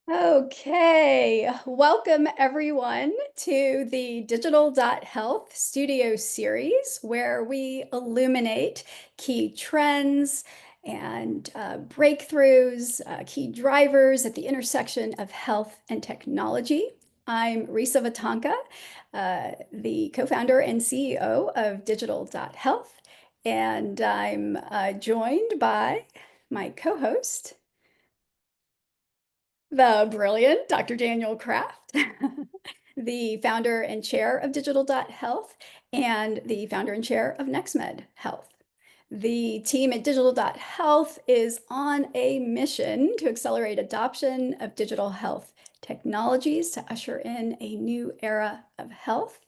Okay, welcome everyone to the Digital.Health Studio series, where we illuminate key trends and breakthroughs, key drivers at the intersection of health and technology. I'm Risa Vatanka, the co-founder and CEO of Digital.Health, and I'm joined by my co-host, the brilliant Dr. Daniel Kraft, the founder and chair of Digital.Health and the founder and chair of NextMed Health. The team at Digital.Health is on a mission to accelerate adoption of digital health technologies to usher in a new era of health.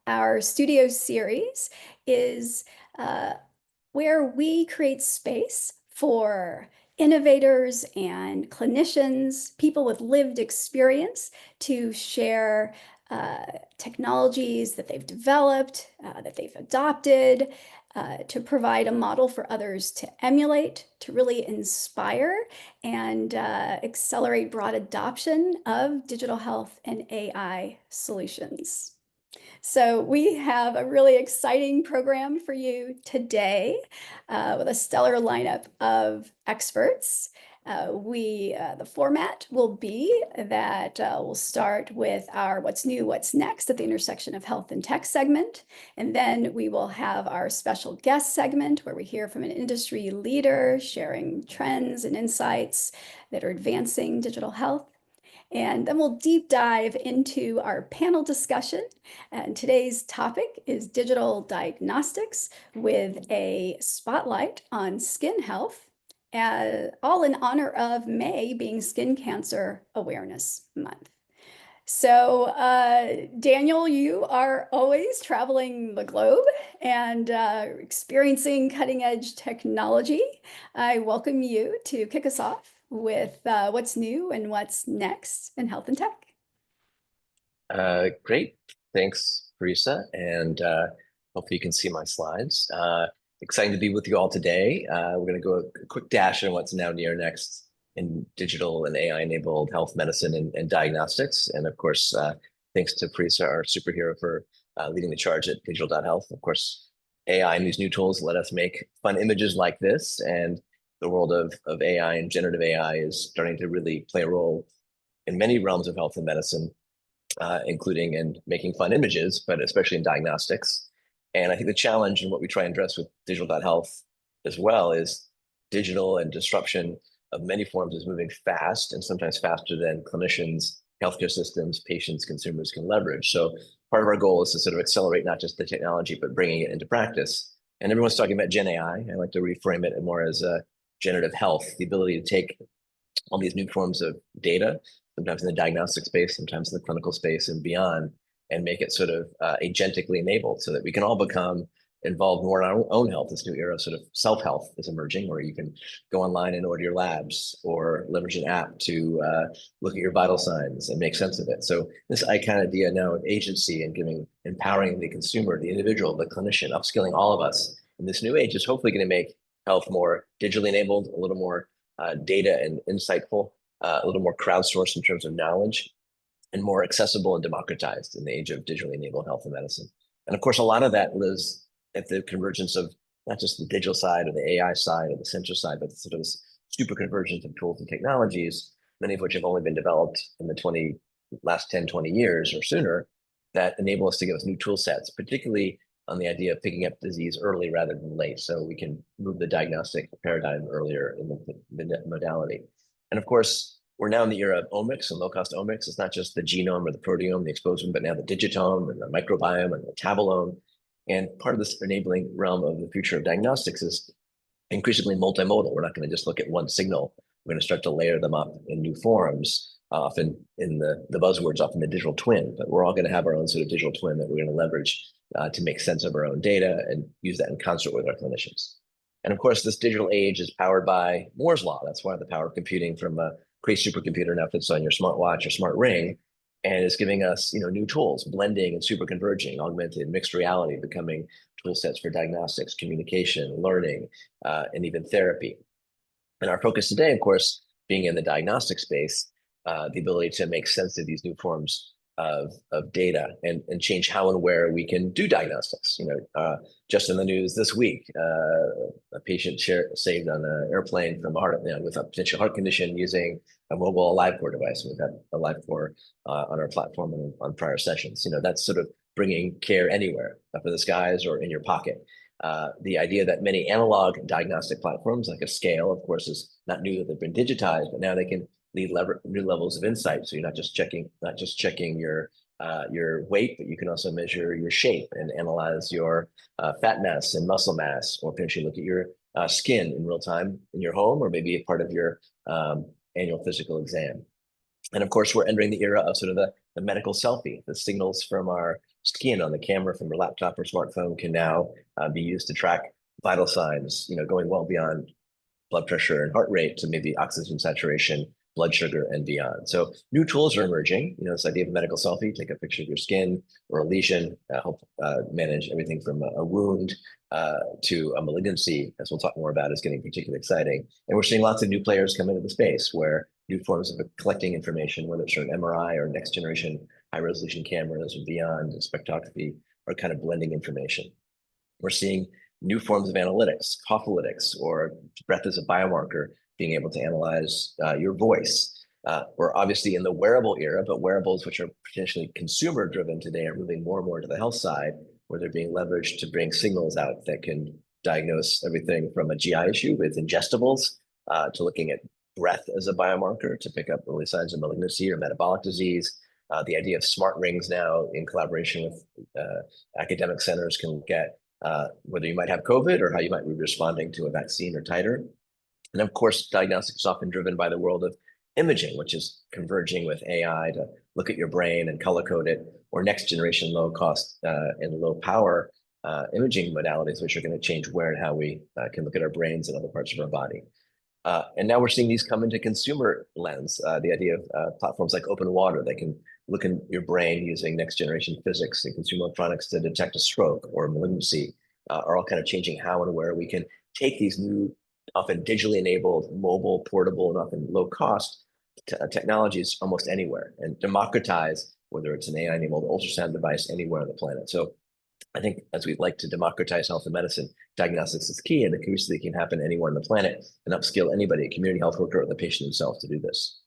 Our studio series is where we create space for innovators and clinicians, people with lived experience, to share technologies that they've developed, that they've adopted, to provide a model for others to emulate, to really inspire and accelerate broad adoption of digital health and AI solutions. So we have a really exciting program for you today with a stellar lineup of experts. The format will be that we'll start with our What's New, What's Next at the intersection of health and tech segment. And then we will have our special guest segment where we hear from an industry leader sharing trends and insights that are advancing digital health. And then we'll deep dive into our panel discussion. And today's topic is digital diagnostics with a spotlight on skin health, all in honor of May being Skin Cancer Awareness Month. So, Daniel, you are always traveling the globe and experiencing cutting edge technology. I welcome you to kick us off with what's new and what's next in health and tech. Great. Thanks, Teresa. And hopefully you can see my slides. Exciting to be with you all today. We're going to go a quick dash on what's now near next in digital and AI-enabled health, medicine, and diagnostics. And of course, thanks to Teresa, our superhero, for leading the charge at Digital.Health. Of course, AI and these new tools let us make fun images like this. And the world of AI and generative AI is starting to really play a role in many realms of health and medicine, including in making fun images, but especially in diagnostics. And I think the challenge and what we try and address with Digital.Health as well is digital and disruption of many forms is moving fast, and sometimes faster than clinicians, healthcare systems, patients, consumers can leverage. So part of our goal is to sort of accelerate not just the technology, but bringing it into practice. And everyone's talking about Gen AI. I like to reframe it more as a generative health, the ability to take all these new forms of data, sometimes in the diagnostic space, sometimes in the clinical space and beyond, and make it sort of agentically enabled so that we can all become involved more in our own health. This new era of sort of self-health is emerging, where you can go online and order your labs or leverage an app to look at your vital signs and make sense of it. So this icon idea now of agency and empowering the consumer, the individual, the clinician, upskilling all of us in this new age is hopefully going to make health more digitally enabled, a little more data and insightful, a little more crowdsourced in terms of knowledge, and more accessible and democratized in the age of digitally enabled health and medicine. And of course, a lot of that lives at the convergence of not just the digital side or the AI side or the sensor side, but sort of this super convergence of tools and technologies, many of which have only been developed in the last 10, 20 years or sooner, that enable us to give us new tool sets, particularly on the idea of picking up disease early rather than late. So we can move the diagnostic paradigm earlier in the modality. And of course, we're now in the era of omics and low-cost omics. It's not just the genome or the proteome, the exposome, but now the digitome and the microbiome and the metabolome. And part of this enabling realm of the future of diagnostics is increasingly multimodal. We're not going to just look at one signal. We're going to start to layer them up in new forms, often in the buzzwords, often the digital twin. But we're all going to have our own sort of digital twin that we're going to leverage to make sense of our own data and use that in concert with our clinicians. And of course, this digital age is powered by Moore's law. That's why the power of computing from a crazy supercomputer now fits on your smartwatch or smart ring, and it's giving us new tools, blending and super converging, augmented, mixed reality, becoming tool sets for diagnostics, communication, learning, and even therapy. And our focus today, of course, being in the diagnostic space, the ability to make sense of these new forms of data and change how and where we can do diagnostics. Just in the news this week, a patient saved on an airplane from a heart, with a potential heart condition using a mobile AliveCore device. We've had AliveCore on our platform and on prior sessions. That's sort of bringing care anywhere, up in the skies or in your pocket. The idea that many analog diagnostic platforms, like a scale, of course, is not new that they've been digitized, but now they can lead new levels of insight. So you're not just checking your weight, but you can also measure your shape and analyze your fat mass and muscle mass, or potentially look at your skin in real time in your home, or maybe a part of your annual physical exam. And of course, we're entering the era of sort of the medical selfie. The signals from our skin on the camera from your laptop or smartphone can now be used to track vital signs, going well beyond blood pressure and heart rate to maybe oxygen saturation, blood sugar, and beyond. So new tools are emerging. This idea of a medical selfie, take a picture of your skin or a lesion, help manage everything from a wound to a malignancy, as we'll talk more about, is getting particularly exciting. And we're seeing lots of new players come into the space where new forms of collecting information, whether it's from MRI or next generation high resolution cameras or beyond spectroscopy, are kind of blending information. We're seeing new forms of analytics, cough-lytics, or breath as a biomarker, being able to analyze your voice. We're obviously in the wearable era, but wearables, which are potentially consumer-driven today, are moving more and more to the health side, where they're being leveraged to bring signals out that can diagnose everything from a GI issue with ingestibles to looking at breath as a biomarker to pick up early signs of malignancy or metabolic disease. The idea of smart rings now, in collaboration with academic centers, can look at whether you might have COVID or how you might be responding to a vaccine or titer. And of course, diagnostics is often driven by the world of imaging, which is converging with AI to look at your brain and color code it, or next generation low cost and low power imaging modalities, which are going to change where and how we can look at our brains and other parts of our body. And now we're seeing these come into consumer lens. The idea of platforms like Open Water that can look in your brain using next generation physics and consumer electronics to detect a stroke or a malignancy are all kind of changing how and where we can take these new, often digitally enabled, mobile, portable, and often low cost technologies almost anywhere, and democratize, whether it's an AI-enabled ultrasound device, anywhere on the planet. So I think, as we'd like to democratize health and medicine, diagnostics is key, and it can happen anywhere on the planet and upskill anybody, a community health worker or the patient himself, to do this.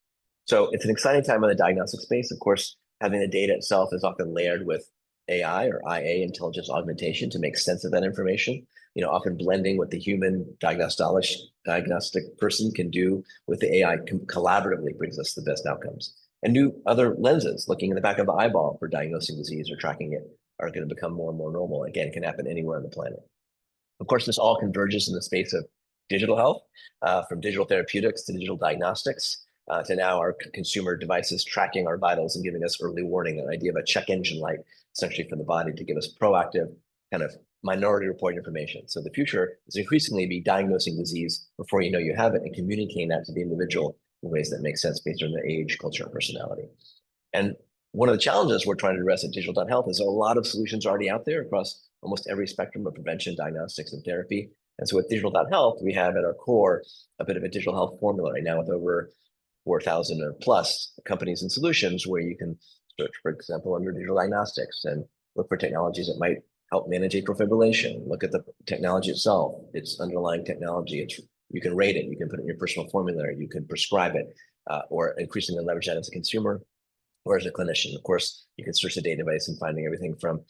So it's an exciting time in the diagnostic space. Of course, having the data itself is often layered with AI or IA, intelligence augmentation, to make sense of that information. Often blending what the human diagnostic person can do with the AI collaboratively brings us the best outcomes. And new other lenses, looking in the back of the eyeball for diagnosing disease or tracking it, are going to become more and more normal. Again, can happen anywhere on the planet. Of course, this all converges in the space of digital health, from digital therapeutics to digital diagnostics, to now our consumer devices tracking our vitals and giving us early warning, an idea of a check engine light, essentially, for the body to give us proactive kind of minority report information. So the future is increasingly be diagnosing disease before you know you have it and communicating that to the individual in ways that make sense based on their age, culture, and personality. And one of the challenges we're trying to address at Digital.Health is a lot of solutions already out there across almost every spectrum of prevention, diagnostics, and therapy. And so with Digital.Health, we have at our core a bit of a digital health formula right now, with over 4,000 or plus companies and solutions where you can search, for example, under digital diagnostics and look for technologies that might help manage atrial fibrillation. Look at the technology itself, its underlying technology. You can rate it, you can put it in your personal formulary, you can prescribe it, or increasingly leverage that as a consumer or as a clinician. Of course, you can search the database and finding everything from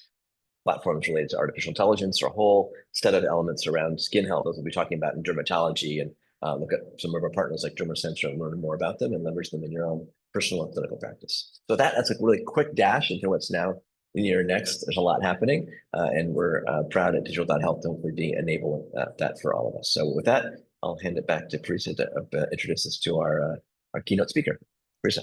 platforms related to artificial intelligence, or a whole set of elements around skin health, as we'll be talking about in dermatology, and look at some of our partners like DermaSensor and learn more about them and leverage them in your own personal and clinical practice. So that's a really quick dash into what's now in your next. There's a lot happening, and we're proud at Digital.Health to hopefully be enabling that for all of us. So with that, I'll hand it back to Parisa to introduce us to our keynote speaker. Parisa.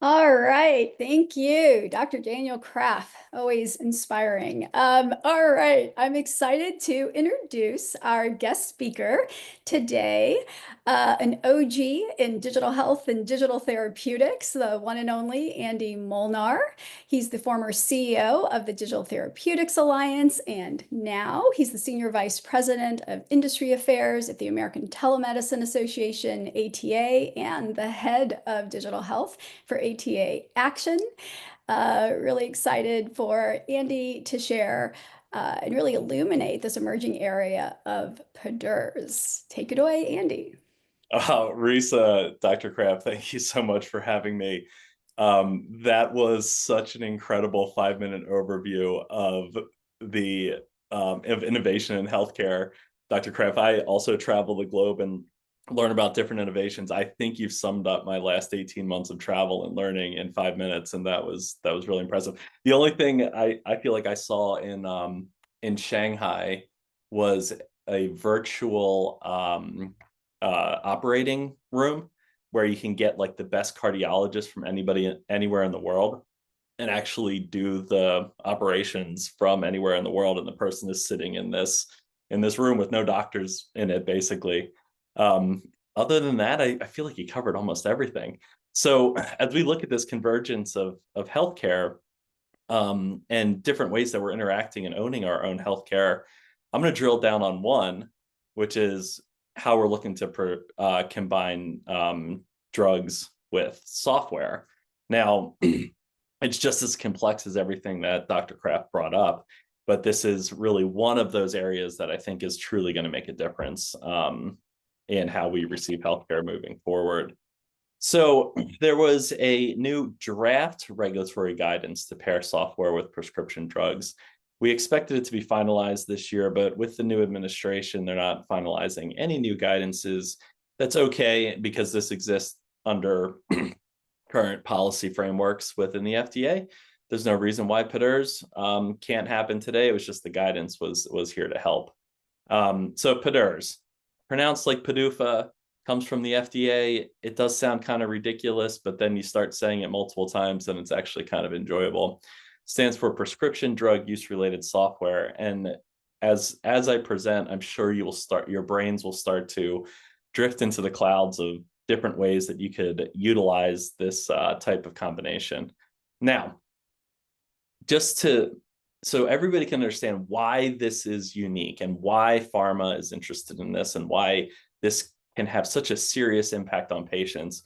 All right, thank you, Dr. Daniel Kraft. Always inspiring. All right, I'm excited to introduce our guest speaker today, an OG in digital health and digital therapeutics, the one and only Andy Molnar. He's the former CEO of the Digital Therapeutics Alliance, and now he's the Senior Vice President of Industry Affairs at the American Telemedicine Association, ATA, and the head of digital health for ATA Action. Really excited for Andy to share and really illuminate this emerging area of PADRs. Take it away, Andy. Risa, Dr. Kraft, thank you so much for having me. That was such an incredible 5-minute overview of the of innovation in healthcare. Dr. Kraft, I also travel the globe and learn about different innovations. I think you've summed up my last 18 months of travel and learning in 5 minutes, and that was really impressive. The only thing I feel like I saw in Shanghai was a virtual operating room where you can get like the best cardiologist from anybody anywhere in the world and actually do the operations from anywhere in the world, and the person is sitting in this room with no doctors in it, basically. Other than that, I feel like you covered almost everything. So as we look at this convergence of healthcare, and different ways that we're interacting and owning our own healthcare, I'm going to drill down on one, which is how we're looking to combine drugs with software. Now, it's just as complex as everything that Dr. Kraft brought up, but this is really one of those areas that I think is truly going to make a difference in how we receive healthcare moving forward. So there was a new draft regulatory guidance to pair software with prescription drugs. We expected it to be finalized this year, but with the new administration, they're not finalizing any new guidances. That's okay, because this exists under current policy frameworks within the FDA. There's no reason why PADRs can't happen today. It was just the guidance was here to help. So PADRs, pronounced like PDUFA, comes from the FDA. It does sound kind of ridiculous, but then you start saying it multiple times and it's actually kind of enjoyable. Stands for prescription drug use related software. And as I present, I'm sure your brains will start to drift into the clouds of different ways that you could utilize this type of combination. Now, so everybody can understand why this is unique and why pharma is interested in this and why this can have such a serious impact on patients,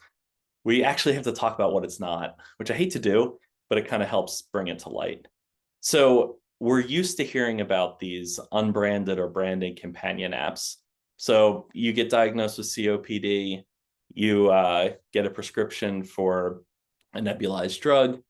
we actually have to talk about what it's not, which I hate to do, but it kind of helps bring it to light. So we're used to hearing about these unbranded or branded companion apps. So you get diagnosed with COPD, you get a prescription for a nebulized drug,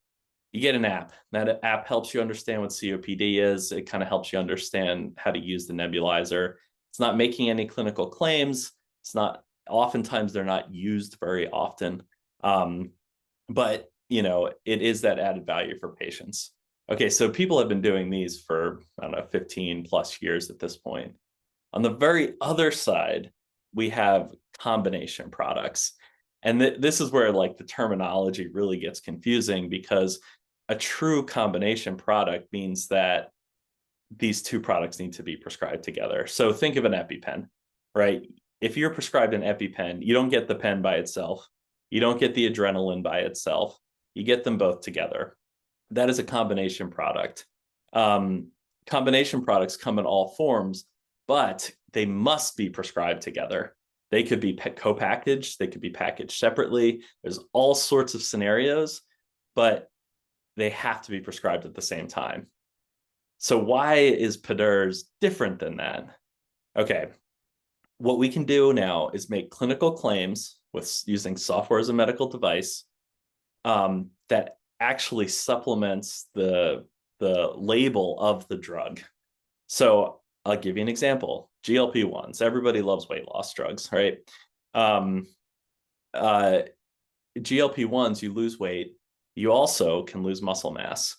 you get an app. That app helps you understand what COPD is. It kind of helps you understand how to use the nebulizer. It's not making any clinical claims. It's not, oftentimes they're not used very often. But, it is that added value for patients. Okay, so people have been doing these for, I don't know, 15 plus years at this point. On the very other side, we have combination products. And this is where like the terminology really gets confusing, because a true combination product means that these two products need to be prescribed together. So think of an EpiPen, right? If you're prescribed an EpiPen, you don't get the pen by itself. You don't get the adrenaline by itself. You get them both together. That is a combination product. Combination products come in all forms, but they must be prescribed together. They could be co-packaged. They could be packaged separately. There's all sorts of scenarios, but they have to be prescribed at the same time. So why is PADRs different than that? Okay, what we can do now is make clinical claims with using software as a medical device that actually supplements the label of the drug. So I'll give you an example. GLP-1s. Everybody loves weight loss drugs, right? GLP-1s, you lose weight. You also can lose muscle mass.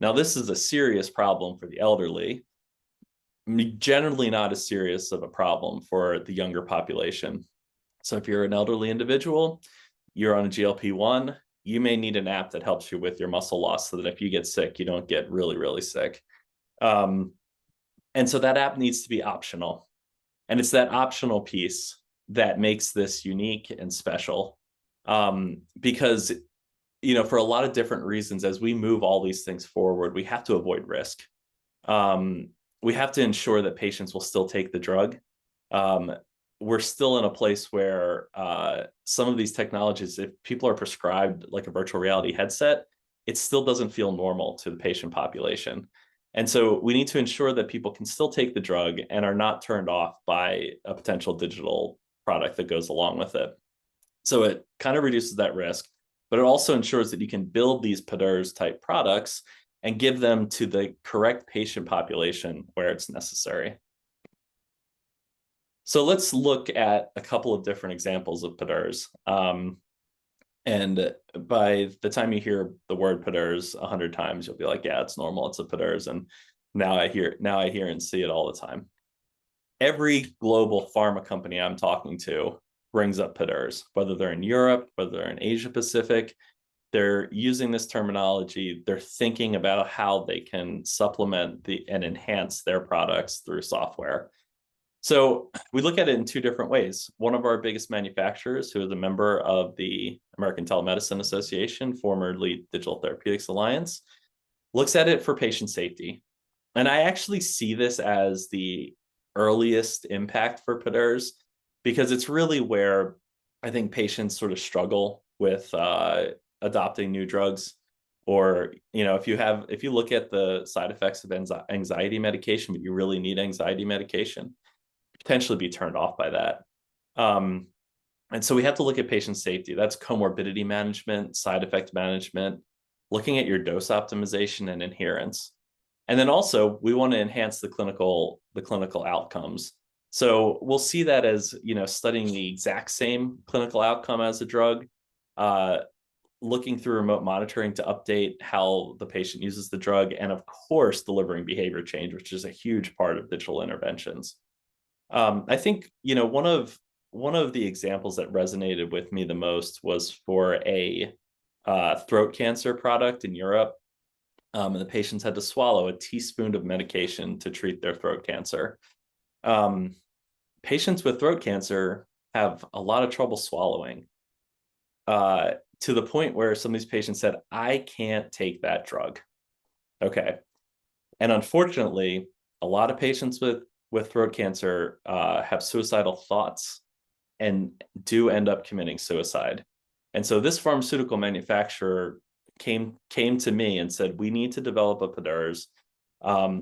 Now, this is a serious problem for the elderly, generally not as serious of a problem for the younger population. So if you're an elderly individual, you're on a GLP-1, you may need an app that helps you with your muscle loss so that if you get sick, you don't get really, really sick. And so that app needs to be optional. And it's that optional piece that makes this unique and special. Because, for a lot of different reasons, as we move all these things forward, we have to avoid risk. We have to ensure that patients will still take the drug. We're still in a place where some of these technologies, if people are prescribed like a virtual reality headset, it still doesn't feel normal to the patient population. And so we need to ensure that people can still take the drug and are not turned off by a potential digital product that goes along with it. So it kind of reduces that risk, but it also ensures that you can build these PDURS type products and give them to the correct patient population where it's necessary. So let's look at a couple of different examples of PDURS. And by the time you hear the word PDURS 100 times, you'll be like, yeah, it's normal, it's a PDURS. And now I hear and see it all the time. Every global pharma company I'm talking to brings up PDURS, whether they're in Europe, whether they're in Asia Pacific. They're using this terminology. They're thinking about how they can supplement and enhance their products through software. So we look at it in two different ways. One of our biggest manufacturers, who is a member of the American Telemedicine Association, formerly Digital Therapeutics Alliance, looks at it for patient safety. And I actually see this as the earliest impact for PDURS, because it's really where I think patients sort of struggle with adopting new drugs. Or, if you look at the side effects of anxiety medication, but you really need anxiety medication, potentially be turned off by that. And so we have to look at patient safety. That's comorbidity management, side effect management, looking at your dose optimization and adherence. And then also we want to enhance the clinical outcomes. So we'll see that as, studying the exact same clinical outcome as a drug, looking through remote monitoring to update how the patient uses the drug, and of course, delivering behavior change, which is a huge part of digital interventions. I think, one of the examples that resonated with me the most was for a throat cancer product in Europe. And the patients had to swallow a teaspoon of medication to treat their throat cancer. Patients with throat cancer have a lot of trouble swallowing, to the point where some of these patients said, I can't take that drug. Okay. And unfortunately, a lot of patients with throat cancer have suicidal thoughts and do end up committing suicide. And so this pharmaceutical manufacturer came to me and said, we need to develop a PDURS.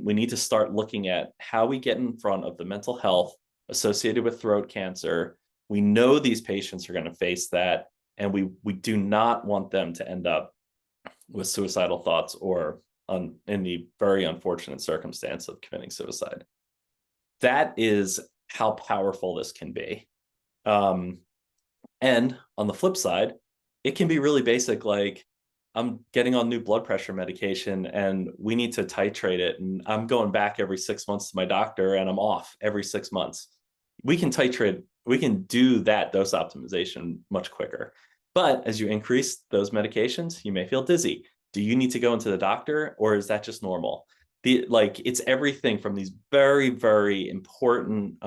We need to start looking at how we get in front of the mental health associated with throat cancer. We know these patients are going to face that, and we do not want them to end up with suicidal thoughts or in the very unfortunate circumstance of committing suicide. That is how powerful this can be. And on the flip side, it can be really basic, like I'm getting on new blood pressure medication and we need to titrate it, and I'm going back every 6 months to my doctor and I'm off every 6 months. We can titrate, we can do that dose optimization much quicker. But as you increase those medications, you may feel dizzy. Do you need to go into the doctor, or is that just normal? It's everything from these very, very important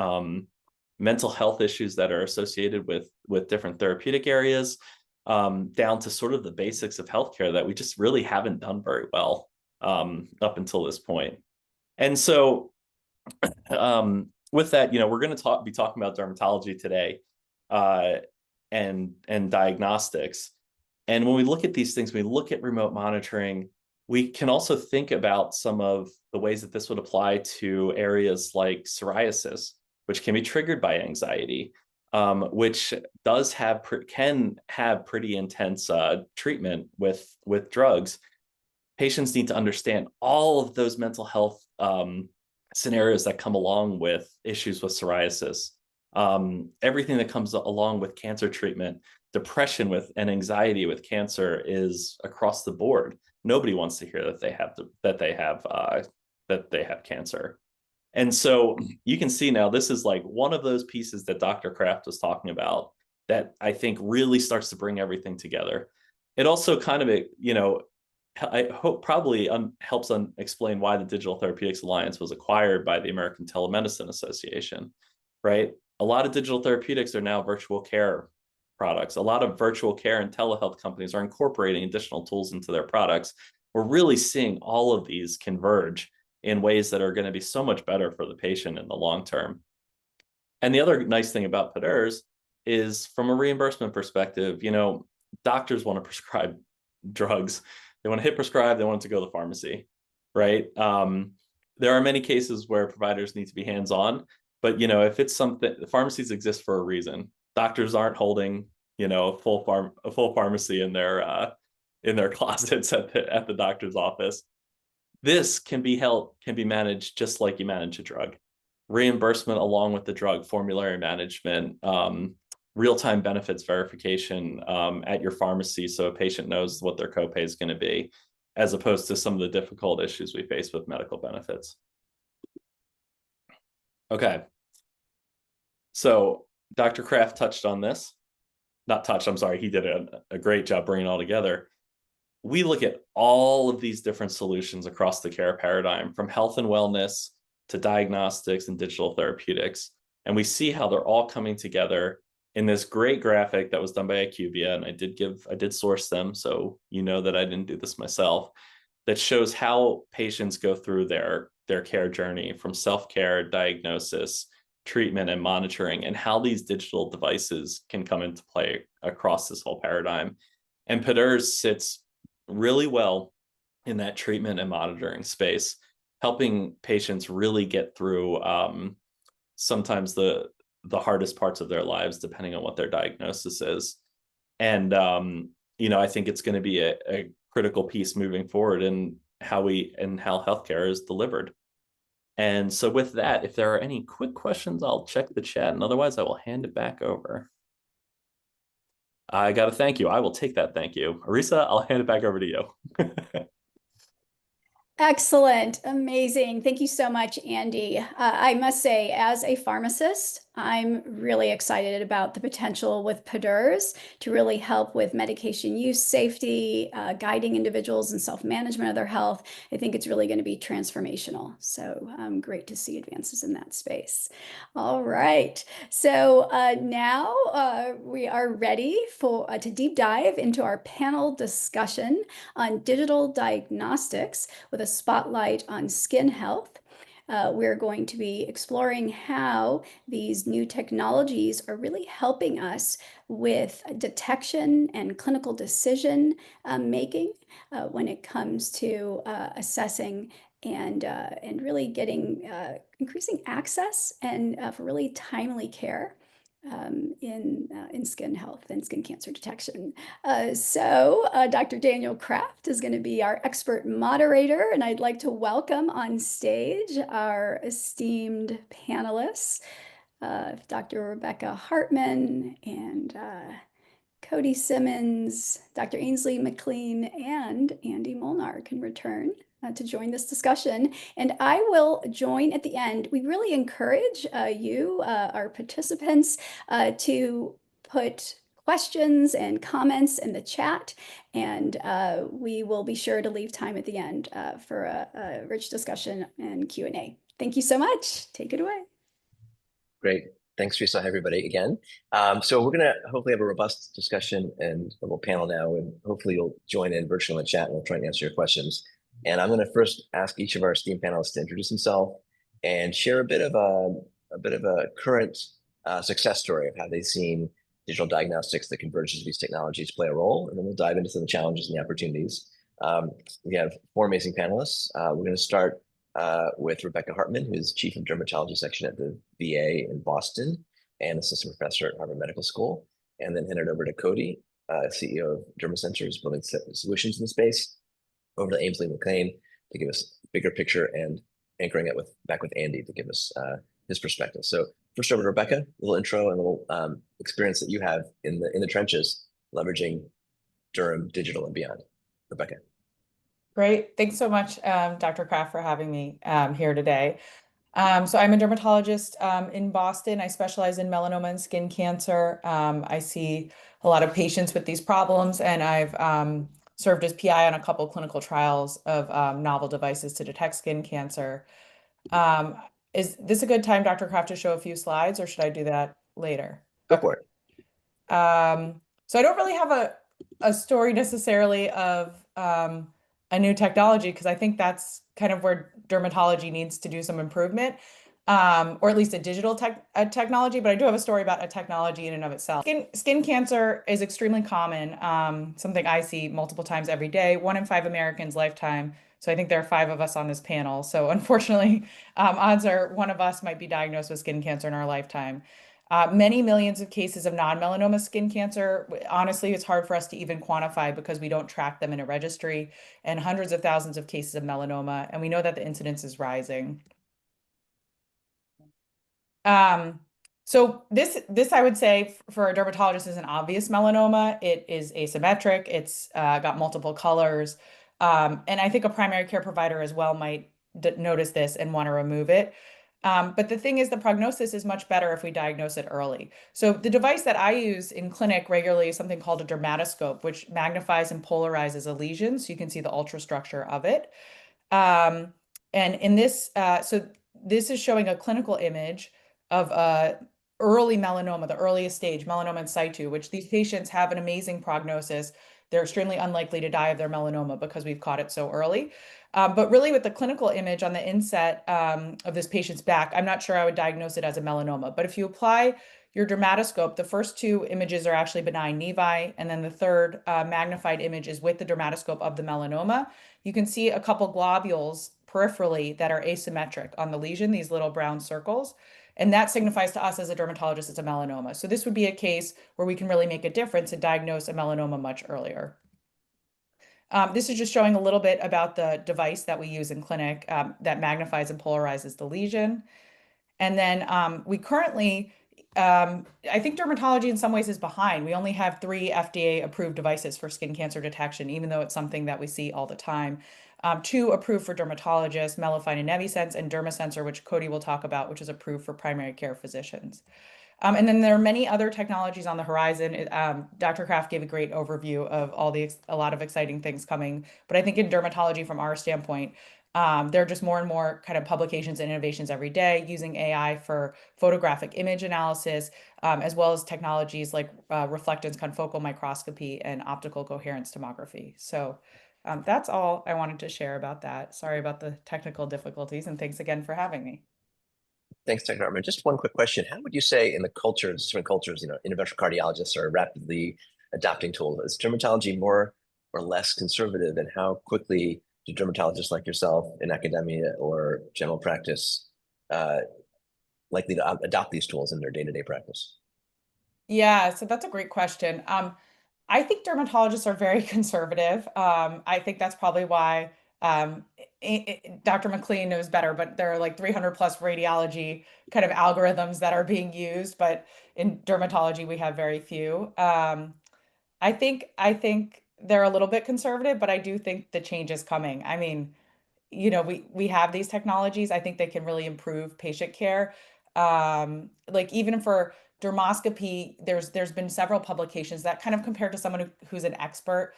mental health issues that are associated with different therapeutic areas, down to sort of the basics of healthcare that we just really haven't done very well up until this point. And so with that, we're going to be talking about dermatology today, and diagnostics. And when we look at these things, we look at remote monitoring, we can also think about some of the ways that this would apply to areas like psoriasis, which can be triggered by anxiety, which can have pretty intense treatment with drugs. Patients need to understand all of those mental health scenarios that come along with issues with psoriasis, everything that comes along with cancer treatment. Depression and anxiety with cancer is across the board. Nobody wants to hear that they have cancer. And so you can see now, this is like one of those pieces that Dr. Kraft was talking about that I think really starts to bring everything together. It also kind of, I hope probably helps explain why the Digital Therapeutics Alliance was acquired by the American Telemedicine Association, right? A lot of digital therapeutics are now virtual care products. A lot of virtual care and telehealth companies are incorporating additional tools into their products. We're really seeing all of these converge in ways that are going to be so much better for the patient in the long term. And the other nice thing about PDERS is, from a reimbursement perspective, doctors want to prescribe drugs. They want to hit prescribe, they want it to go to the pharmacy, right? There are many cases where providers need to be hands-on, but if it's something, pharmacies exist for a reason. Doctors aren't holding, a full pharmacy in their closets at the doctor's office. This can be managed just like you manage a drug. Reimbursement along with the drug, formulary management, real-time benefits verification at your pharmacy, so a patient knows what their copay is going to be, as opposed to some of the difficult issues we face with medical benefits. Okay. So Dr. Kraft touched on this. Not touched, I'm sorry. He did a great job bringing it all together. We look at all of these different solutions across the care paradigm, from health and wellness to diagnostics and digital therapeutics. And we see how they're all coming together in this great graphic that was done by IQVIA. And I did source them, so that I didn't do this myself, that shows how patients go through their care journey, from self-care, diagnosis, treatment, and monitoring, and how these digital devices can come into play across this whole paradigm. And PDERS sits really well in that treatment and monitoring space, helping patients really get through sometimes the hardest parts of their lives, depending on what their diagnosis is. And I think it's going to be a critical piece moving forward in how healthcare is delivered. And so with that, if there are any quick questions, I'll check the chat, and otherwise I will hand it back over. I got a thank you. I will take that thank you. Arisa, I'll hand it back over to you. Excellent. Amazing. Thank you so much, Andy. I must say, as a pharmacist, I'm really excited about the potential with PDERS to really help with medication use safety, guiding individuals in self-management of their health. I think it's really going to be transformational. So great to see advances in that space. All right. So now we are ready to deep dive into our panel discussion on digital diagnostics with a spotlight on skin health. We're going to be exploring how these new technologies are really helping us with detection and clinical decision making when it comes to assessing and really getting increasing access and for really timely care in skin health and skin cancer detection. So Dr. Daniel Kraft is going to be our expert moderator, and I'd like to welcome on stage our esteemed panelists, Dr. Rebecca Hartman and Cody Simmons, Dr. Ainsley McLean, and Andy Molnar can return to join this discussion. And I will join at the end. We really encourage you, our participants, to put questions and comments in the chat, and we will be sure to leave time at the end for a rich discussion and Q&A. Thank you so much. Take it away. Great. Thanks, Teresa. Hi, everybody, again. So we're going to hopefully have a robust discussion and a little panel now, and hopefully you'll join in virtually in the chat, and we'll try and answer your questions. And I'm going to first ask each of our esteemed panelists to introduce himself and share a bit of a current success story of how they've seen digital diagnostics, the convergence of these technologies, play a role. And then we'll dive into some of the challenges and the opportunities. We have four amazing panelists. We're going to start with Rebecca Hartman, who's Chief of Dermatology Section at the VA in Boston and Assistant Professor at Harvard Medical School. And then hand it over to Cody, CEO of DermaCenters, building solutions in the space. Over to Ainsley McLean to give us a bigger picture, and anchoring it back with Andy to give us his perspective. So first over to Rebecca, a little intro and a little experience that you have in the trenches, leveraging Durham Digital and beyond. Rebecca. Great. Thanks so much, Dr. Kraft, for having me here today. So I'm a dermatologist in Boston. I specialize in melanoma and skin cancer. I see a lot of patients with these problems, and I've served as PI on a couple clinical trials of novel devices to detect skin cancer. Um, is this a good time, Dr. Kraft, to show a few slides, or should I do that later? Go for it. So I don't really have a story necessarily of a new technology, because I think that's kind of where dermatology needs to do some improvement, or at least a digital technology. But I do have a story about a technology in and of itself. Skin cancer is extremely common, something I see multiple times every day, 1 in 5 Americans lifetime. So I think there are 5 of us on this panel. So unfortunately, odds are one of us might be diagnosed with skin cancer in our lifetime. Many millions of cases of non-melanoma skin cancer. Honestly, it's hard for us to even quantify because we don't track them in a registry, and hundreds of thousands of cases of melanoma, and we know that the incidence is rising. So this I would say for a dermatologist is an obvious melanoma. It is asymmetric. It's got multiple colors, and I think a primary care provider as well might notice this and want to remove it. But the thing is, the prognosis is much better if we diagnose it early. So the device that I use in clinic regularly is something called a dermatoscope, which magnifies and polarizes a lesion, so you can see the ultrastructure of it. And in this, so this is showing a clinical image of early melanoma, the earliest stage, melanoma in situ, which these patients have an amazing prognosis. They're extremely unlikely to die of their melanoma because we've caught it so early. But really, with the clinical image on the inset of this patient's back, I'm not sure I would diagnose it as a melanoma. But if you apply your dermatoscope, the first 2 images are actually benign nevi, and then the third magnified image is with the dermatoscope of the melanoma. You can see a couple globules peripherally that are asymmetric on the lesion, these little brown circles. And that signifies to us as a dermatologist it's a melanoma. So this would be a case where we can really make a difference and diagnose a melanoma much earlier. This is just showing a little bit about the device that we use in clinic that magnifies and polarizes the lesion. And then we currently, I think dermatology in some ways is behind. We only have 3 FDA approved devices for skin cancer detection, even though it's something that we see all the time. 2 approved for dermatologists, Melifine and Nevisense, and DermaSensor, which Cody will talk about, which is approved for primary care physicians. And then there are many other technologies on the horizon. Dr. Kraft gave a great overview of a lot of exciting things coming. But I think in dermatology, from our standpoint, there are just more and more kind of publications and innovations every day using AI for photographic image analysis, as well as technologies like reflectance confocal microscopy and optical coherence tomography. So that's all I wanted to share about that. Sorry about the technical difficulties, and thanks again for having me. Thanks, Dr. Hartman. Just one quick question. How would you say in the cultures, different cultures, interventional cardiologists are rapidly adopting tools? Is dermatology more or less conservative, and how quickly do dermatologists like yourself in academia or general practice likely to adopt these tools in their day-to-day practice? Yeah, so that's a great question. I think dermatologists are very conservative. I think that's probably why Dr. McLean knows better, but there are like 300 plus radiology kind of algorithms that are being used, but in dermatology we have very few. I think they're a little bit conservative, but I do think the change is coming. I mean, we have these technologies. I think they can really improve patient care. Like even for dermoscopy, there's been several publications that kind of compared to someone who's an expert,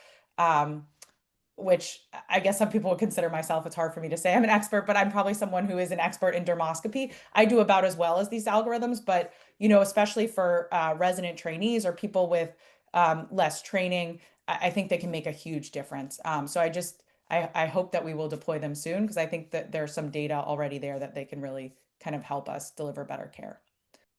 which I guess some people would consider myself. It's hard for me to say I'm an expert, but I'm probably someone who is an expert in dermoscopy. I do about as well as these algorithms, but especially for resident trainees or people with less training, I think they can make a huge difference. So I hope that we will deploy them soon, because I think that there's some data already there that they can really kind of help us deliver better care.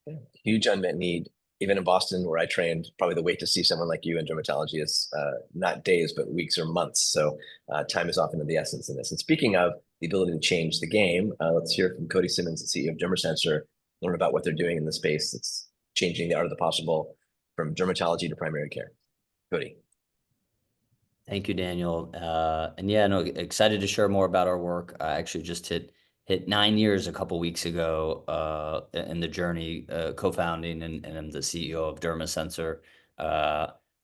Yeah. Huge unmet need. Even in Boston, where I trained, probably the wait to see someone like you in dermatology is not days, but weeks or months. So time is often of the essence in this. And speaking of the ability to change the game, let's hear from Cody Simmons, the CEO of DermaSensor, learn about what they're doing in the space that's changing the art of the possible from dermatology to primary care. Cody. Thank you, Daniel. And yeah, no, excited to share more about our work. I actually just hit 9 years a couple weeks ago in the journey, co-founding and I'm the CEO of DermaSensor,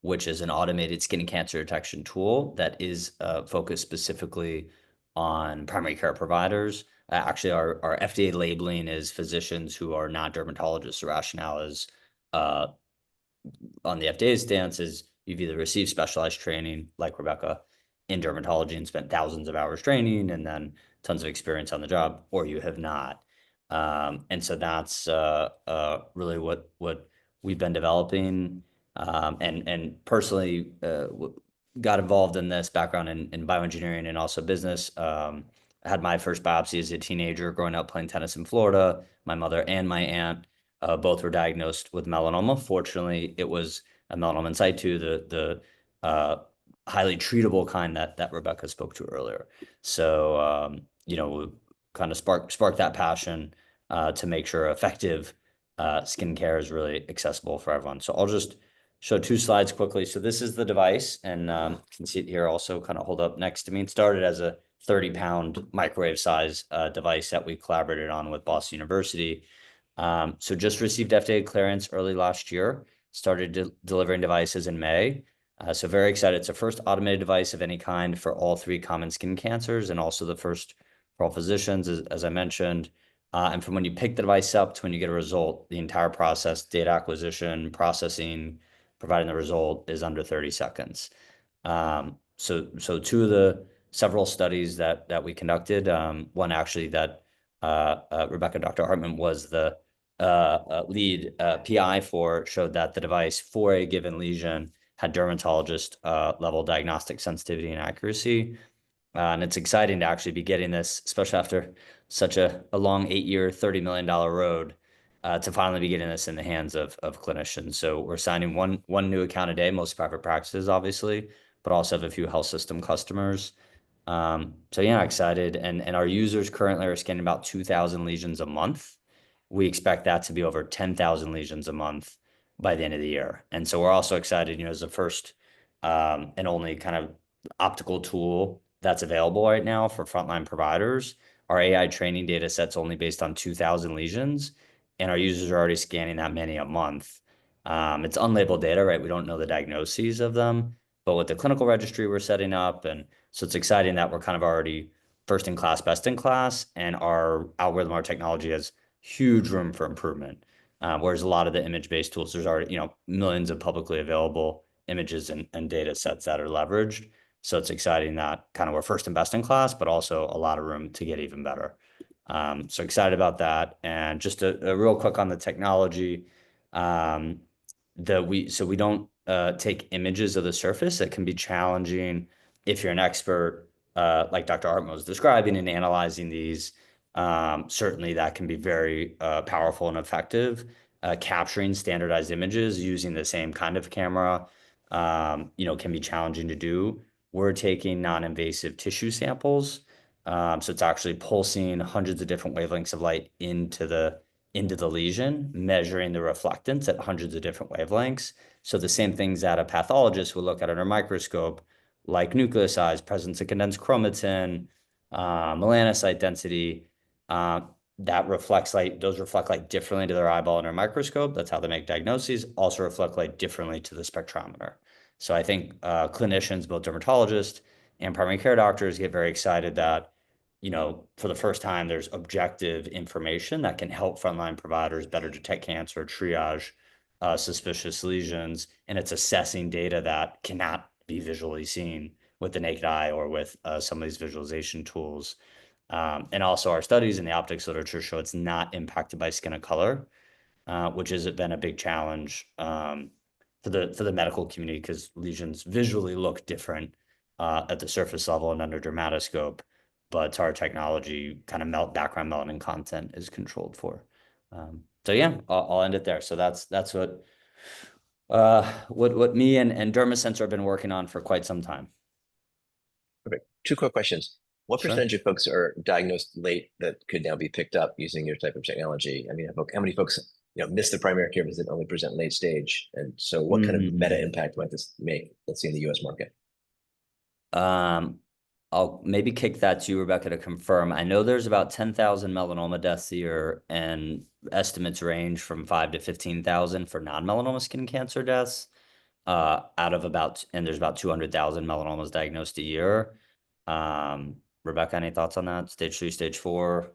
which is an automated skin cancer detection tool that is focused specifically on primary care providers. Actually, our FDA labeling is physicians who are not dermatologists. The rationale is on the FDA's stance is you've either received specialized training like Rebecca in dermatology and spent thousands of hours training and then tons of experience on the job, or you have not. And so that's really what we've been developing. And personally got involved in this background in bioengineering and also business. I had my first biopsy as a teenager growing up playing tennis in Florida. My mother and my aunt both were diagnosed with melanoma. Fortunately, it was a melanoma in situ, the highly treatable kind that Rebecca spoke to earlier. So, kind of spark that passion to make sure effective skincare is really accessible for everyone. So I'll just show two slides quickly. So this is the device, and you can see it here also kind of hold up next to me. It started as a 30-pound microwave size device that we collaborated on with Boston University. So just received FDA clearance early last year, started delivering devices in May. So very excited. It's the first automated device of any kind for all three common skin cancers and also the first for all physicians, as I mentioned. And from when you pick the device up to when you get a result, the entire process, data acquisition, processing, providing the result is under 30 seconds. So two of the several studies that we conducted, one actually that Rebecca, Dr. Hartman was the lead PI for, showed that the device for a given lesion had dermatologist level diagnostic sensitivity and accuracy. And it's exciting to actually be getting this, especially after such a long 8-year, $30 million road, to finally be getting this in the hands of clinicians. So we're signing one new account a day, most private practices, obviously, but also have a few health system customers. So yeah, excited. And our users currently are scanning about 2,000 lesions a month. We expect that to be over 10,000 lesions a month by the end of the year. And so we're also excited, as the first and only kind of optical tool that's available right now for frontline providers. Our AI training data set's only based on 2,000 lesions, and our users are already scanning that many a month. It's unlabeled data, right? We don't know the diagnoses of them, but with the clinical registry we're setting up, and so it's exciting that we're kind of already first in class, best in class, and our algorithm, our technology has huge room for improvement. Whereas a lot of the image-based tools, there's already, millions of publicly available images and data sets that are leveraged. So it's exciting that kind of we're first and best in class, but also a lot of room to get even better. So excited about that. And just a real quick on the technology, we don't take images of the surface. It can be challenging if you're an expert, like Dr. Hartman was describing, and analyzing these. Certainly that can be very powerful and effective. Capturing standardized images using the same kind of camera, can be challenging to do. We're taking non-invasive tissue samples. So it's actually pulsing hundreds of different wavelengths of light into the lesion, measuring the reflectance at hundreds of different wavelengths. So the same things that a pathologist would look at under a microscope, like nucleus size, presence of condensed chromatin, melanocyte density, that reflects light, those reflect light differently to their eyeball under a microscope. That's how they make diagnoses, also reflect light differently to the spectrometer. So I think clinicians, both dermatologists and primary care doctors, get very excited that, for the first time, there's objective information that can help frontline providers better detect cancer, triage suspicious lesions, and it's assessing data that cannot be visually seen with the naked eye or with some of these visualization tools. And also our studies in the optics literature show it's not impacted by skin of color, which has been a big challenge for the medical community because lesions visually look different at the surface level and under dermatoscope, but our technology kind of background melanin content is controlled for. So yeah, I'll end it there. So that's what me and DermaSensor have been working on for quite some time. Perfect. Two quick questions. What Sure. percentage of folks are diagnosed late that could now be picked up using your type of technology? I mean, how many folks, miss the primary care visit, only present late stage? And so what kind of meta impact might this make, let's say, in the US market? I'll maybe kick that to you, Rebecca, to confirm. I know there's about 10,000 melanoma deaths a year, and estimates range from 5 to 15,000 for non-melanoma skin cancer deaths. And there's about 200,000 melanomas diagnosed a year. Rebecca, any thoughts on that? Stage 3, stage 4?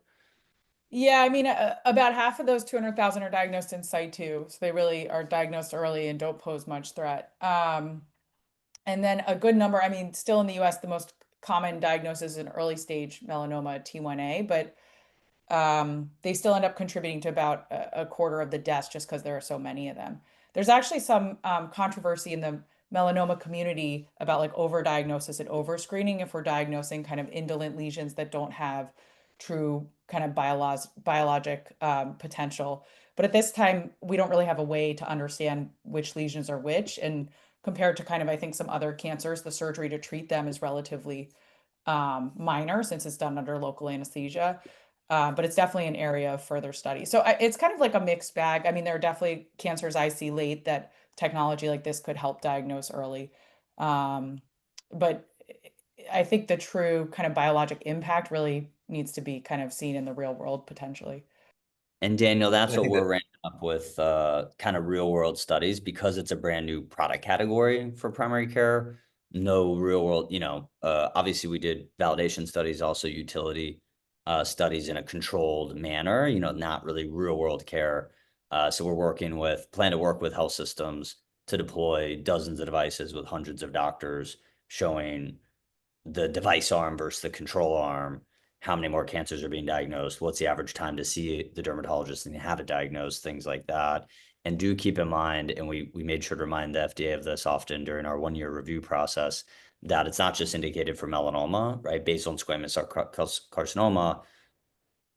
Yeah, I mean, about half of those 200,000 are diagnosed in situ, so they really are diagnosed early and don't pose much threat. And then a good number, I mean, still in the US, the most common diagnosis is an early stage melanoma, T1A, but they still end up contributing to about a quarter of the deaths just because there are so many of them. There's actually some controversy in the melanoma community about like overdiagnosis and overscreening if we're diagnosing kind of indolent lesions that don't have true kind of biologic potential. But at this time, we don't really have a way to understand which lesions are which. And compared to kind of, I think, some other cancers, the surgery to treat them is relatively minor since it's done under local anesthesia. But it's definitely an area of further study. So it's kind of like a mixed bag. I mean, there are definitely cancers I see late that technology like this could help diagnose early. Um, but I think the true kind of biologic impact really needs to be kind of seen in the real world potentially. And Daniel, that's And I what think we're that ramping up with kind of real world studies because it's a brand new product category for primary care. No real world, obviously we did validation studies, also utility studies in a controlled manner, not really real world care. So plan to work with health systems to deploy dozens of devices with hundreds of doctors showing the device arm versus the control arm, how many more cancers are being diagnosed, what's the average time to see the dermatologist and have it diagnosed, things like that. And do keep in mind, and we made sure to remind the FDA of this often during our 1-year review process, that it's not just indicated for melanoma, right? Basal squamous cell carcinoma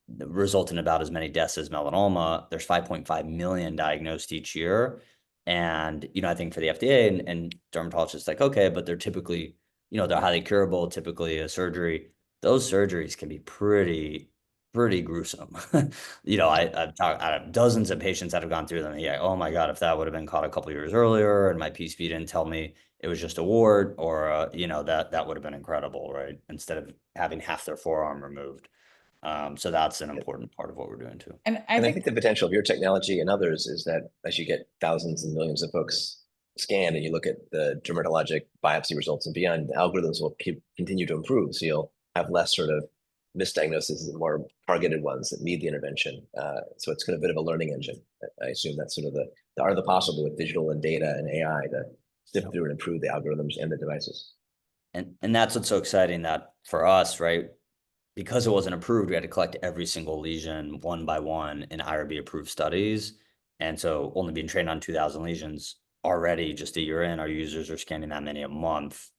result in about as many deaths as melanoma. There's 5.5 million diagnosed each year. And, I think for the FDA and dermatologists, like, okay, but they're typically, they're highly curable, typically a surgery. Those surgeries can be pretty gruesome. I've talked, I have dozens of patients that have gone through them. Yeah, oh my God, if that would have been caught a couple years earlier and my PCP didn't tell me it was just a wart or, that would have been incredible, right? Instead of having half their forearm removed. So that's an important part of what we're doing too. And I And I think think the potential of your technology and others is that as you get thousands and millions of folks scanned and you look at the dermatologic biopsy results and beyond, the algorithms will continue to improve. So you'll have less sort of misdiagnoses and more targeted ones that need the intervention. So it's kind of a bit of a learning engine. I assume that's sort of the art of the possible with digital and data and AI to sift through and improve the algorithms and the devices. And that's what's so exciting that for us, right? Because it wasn't approved, we had to collect every single lesion one by one in IRB approved studies. And so only being trained on 2,000 lesions already just a year in, our users are scanning that many a month.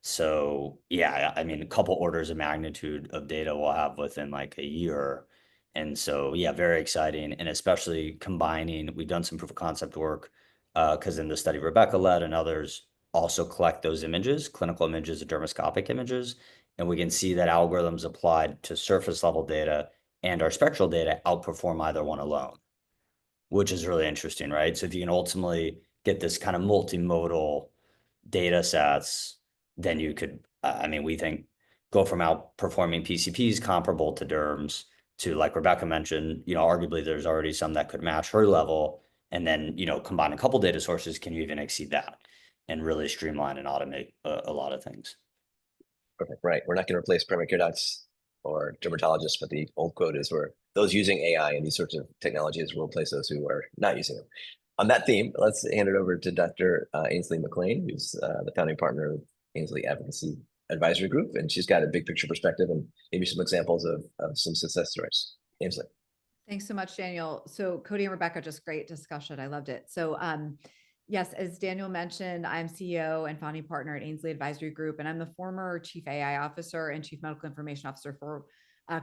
So yeah, I mean, a couple orders of magnitude of data we'll have within like a year. And so, yeah, very exciting. And especially combining, we've done some proof of concept work because in the study Rebecca led and others also collect those images, clinical images, dermoscopic images, and we can see that algorithms applied to surface level data and our spectral data outperform either one alone, which is really interesting, right? So if you can ultimately get this kind of multimodal data sets, then you could, we think go from outperforming PCPs comparable to derms to, like Rebecca mentioned, arguably there's already some that could match her level. And then, combine a couple data sources, can you even exceed that and really streamline and automate a lot of things? Perfect. Right. We're not going to replace primary care docs or dermatologists, but the old quote is where those using AI and these sorts of technologies will replace those who are not using them. On that theme, let's hand it over to Dr. Ainsley McLean, who's the founding partner of Ainsley Advocacy Advisory Group, and she's got a big picture perspective and maybe some examples of some success stories. Ainsley. Thanks so much, Daniel. So Cody and Rebecca, just great discussion. I loved it. So yes, as Daniel mentioned, I'm CEO and founding partner at Ainsley Advisory Group, and I'm the former Chief AI Officer and Chief Medical Information Officer for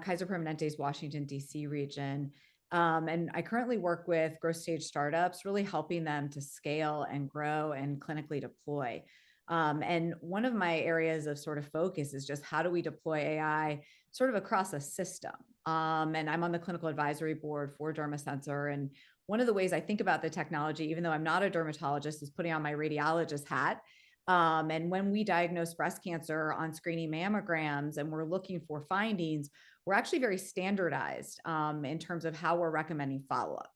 Kaiser Permanente's Washington, D.C. region. And I currently work with growth stage startups, really helping them to scale and grow and clinically deploy. And one of my areas of sort of focus is just how do we deploy AI sort of across a system. And I'm on the clinical advisory board for DermaSensor. And one of the ways I think about the technology, even though I'm not a dermatologist, is putting on my radiologist hat. And when we diagnose breast cancer on screening mammograms and we're looking for findings, we're actually very standardized in terms of how we're recommending follow-up.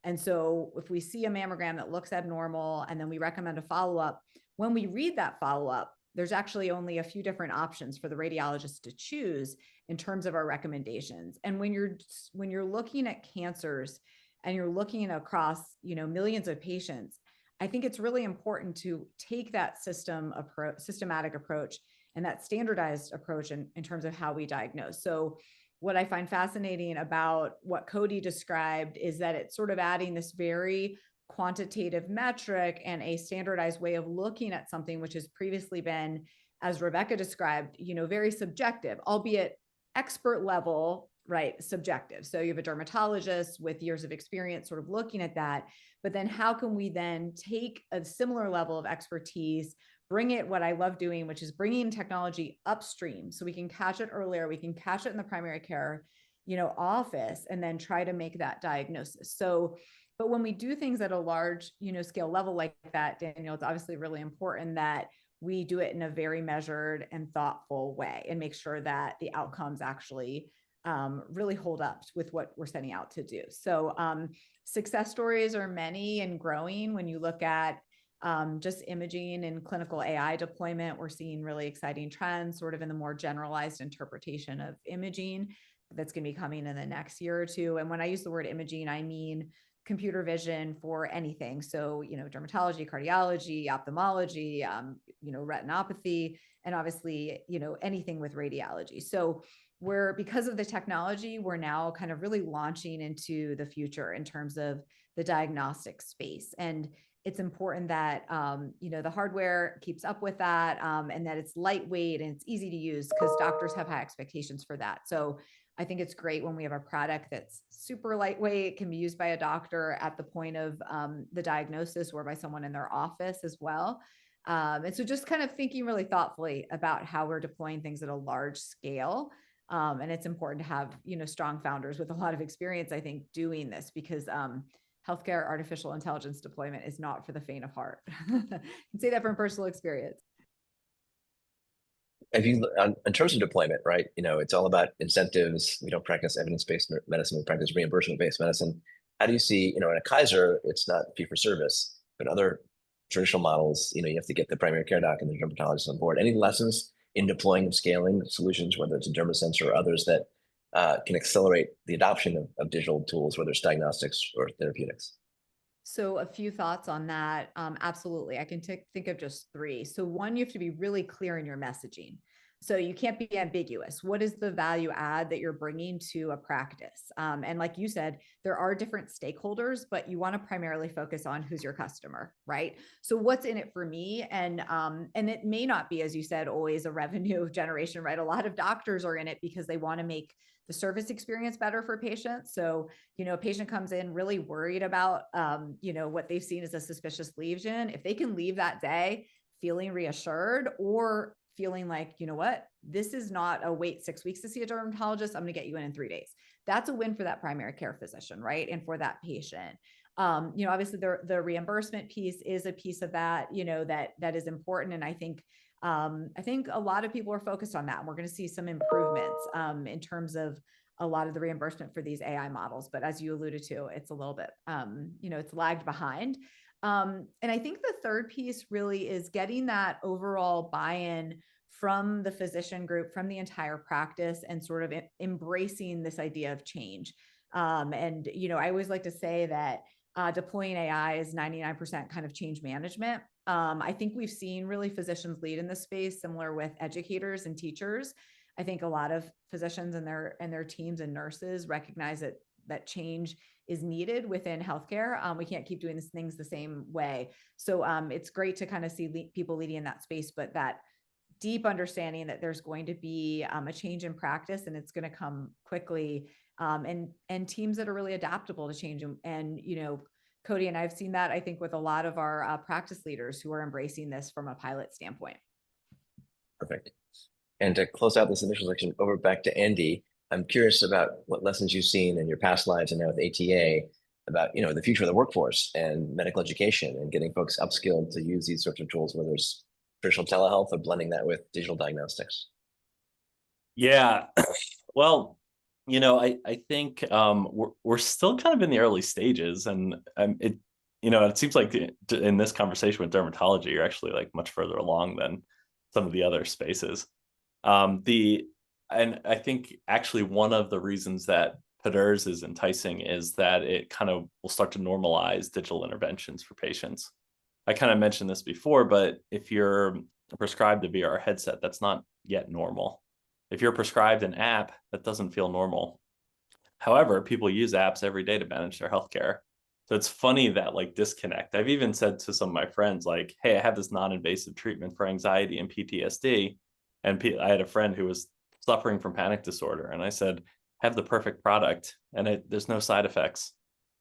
And so if we see a mammogram that looks abnormal and then we recommend a follow-up, when we read that follow-up, there's actually only a few different options for the radiologist to choose in terms of our recommendations. And when you're looking at cancers and you're looking across, millions of patients, I think it's really important to take that systematic approach and that standardized approach in terms of how we diagnose. So what I find fascinating about what Cody described is that it's sort of adding this very quantitative metric and a standardized way of looking at something, which has previously been, as Rebecca described, very subjective, albeit expert level, right? Subjective. So you have a dermatologist with years of experience sort of looking at that, but then how can we then take a similar level of expertise, bring it, what I love doing, which is bringing technology upstream so we can catch it earlier, we can catch it in the primary care, office, and then try to make that diagnosis. So, but when we do things at a large, scale level like that, Daniel, it's obviously really important that we do it in a very measured and thoughtful way and make sure that the outcomes actually really hold up with what we're setting out to do. So success stories are many and growing. When you look at just imaging and clinical AI deployment, we're seeing really exciting trends sort of in the more generalized interpretation of imaging that's going to be coming in the next year or two. And when I use the word imaging, I mean computer vision for anything. So, dermatology, cardiology, ophthalmology, retinopathy, and obviously, anything with radiology. So because of the technology, we're now kind of really launching into the future in terms of the diagnostic space. And it's important that, the hardware keeps up with that, and that it's lightweight and it's easy to use because doctors have high expectations for that. So I think it's great when we have a product that's super lightweight, can be used by a doctor at the point of the diagnosis or by someone in their office as well. And so just kind of thinking really thoughtfully about how we're deploying things at a large scale. And it's important to have, strong founders with a lot of experience, I think, doing this because healthcare artificial intelligence deployment is not for the faint of heart. I can say that from personal experience. If you, in terms of deployment, right, it's all about incentives. We don't practice evidence-based medicine, we practice reimbursement-based medicine. How do you see, in a Kaiser, it's not fee for service, but other traditional models, you have to get the primary care doc and the dermatologist on board. Any lessons in deploying and scaling solutions, whether it's a DermaSensor or others that can accelerate the adoption of digital tools, whether it's diagnostics or therapeutics? So a few thoughts on that. Absolutely. I can think of just three. So one, you have to be really clear in your messaging. So you can't be ambiguous. What is the value add that you're bringing to a practice? And like you said, there are different stakeholders, but you want to primarily focus on who's your customer, right? So what's in it for me? And it may not be, as you said, always a revenue generation, right? A lot of doctors are in it because they want to make the service experience better for patients. So, a patient comes in really worried about, what they've seen as a suspicious lesion. If they can leave that day feeling reassured or feeling like, what, this is not a wait 6 weeks to see a dermatologist, I'm going to get you in 3 days. That's a win for that primary care physician, right? And for that patient. Obviously the reimbursement piece is a piece of that, that is important. And I think a lot of people are focused on that. And we're going to see some improvements in terms of a lot of the reimbursement for these AI models. But as you alluded to, it's a little bit, it's lagged behind. And I think the third piece really is getting that overall buy-in from the physician group, from the entire practice, and sort of embracing this idea of change. And, I always like to say that deploying AI is 99% kind of change management. I think we've seen really physicians lead in this space, similar with educators and teachers. I think a lot of physicians and their teams and nurses recognize that change is needed within healthcare. We can't keep doing these things the same way. So it's great to kind of see people leading in that space, but that deep understanding that there's going to be a change in practice and it's going to come quickly, and teams that are really adaptable to change. And Cody and I've seen that, I think, with a lot of our practice leaders who are embracing this from a pilot standpoint. Perfect. And to close out this initial section, over back to Andy, I'm curious about what lessons you've seen in your past lives and now with ATA about, the future of the workforce and medical education and getting folks upskilled to use these sorts of tools, whether it's traditional telehealth or blending that with digital diagnostics. Yeah, well, I think we're still kind of in the early stages, and it seems like in this conversation with dermatology, you're actually like much further along than some of the other spaces. And I think actually one of the reasons that PDERS is enticing is that it kind of will start to normalize digital interventions for patients. I kind of mentioned this before, but if you're prescribed a VR headset, that's not yet normal. If you're prescribed an app, that doesn't feel normal. However, people use apps every day to manage their healthcare. So it's funny that like disconnect. I've even said to some of my friends, like, hey, I have this non-invasive treatment for anxiety and PTSD. And I had a friend who was suffering from panic disorder. And I said, have the perfect product and there's no side effects.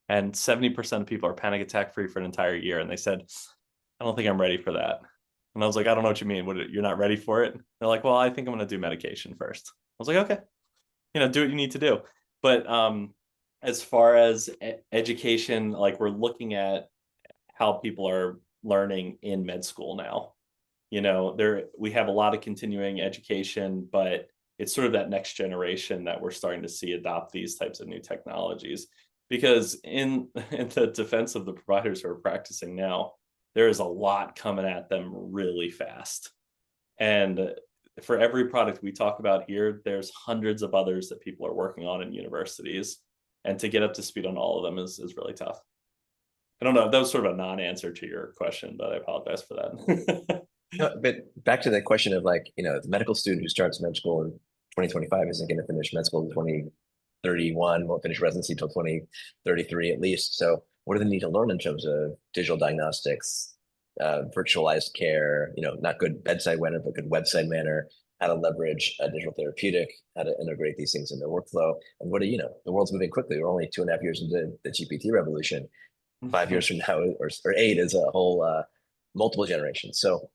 And 70% of people are panic attack free for an entire year. And they said, I don't think I'm ready for that. And I was like, I don't know what you mean. You're not ready for it? They're like, well, I think I'm going to do medication first. I was like, okay, do what you need to do. But as far as education, like we're looking at how people are learning in med school now. We have a lot of continuing education, but it's sort of that next generation that we're starting to see adopt these types of new technologies. Because in the defense of the providers who are practicing now, there is a lot coming at them really fast. And for every product we talk about here, there's hundreds of others that people are working on in universities. And to get up to speed on all of them is really tough. I don't know. That was sort of a non-answer to your question, but I apologize for that. No, but back to the question of like, the medical student who starts med school in 2025 isn't going to finish med school in 2031, won't finish residency until 2033 at least. So what do they need to learn in terms of digital diagnostics, virtualized care, not good bedside manner, but good website manner, how to leverage a digital therapeutic, how to integrate these things in their workflow. And the world's moving quickly. We're only 2.5 years into the GPT revolution. 5 years from now, or 8 is a whole multiple generations. So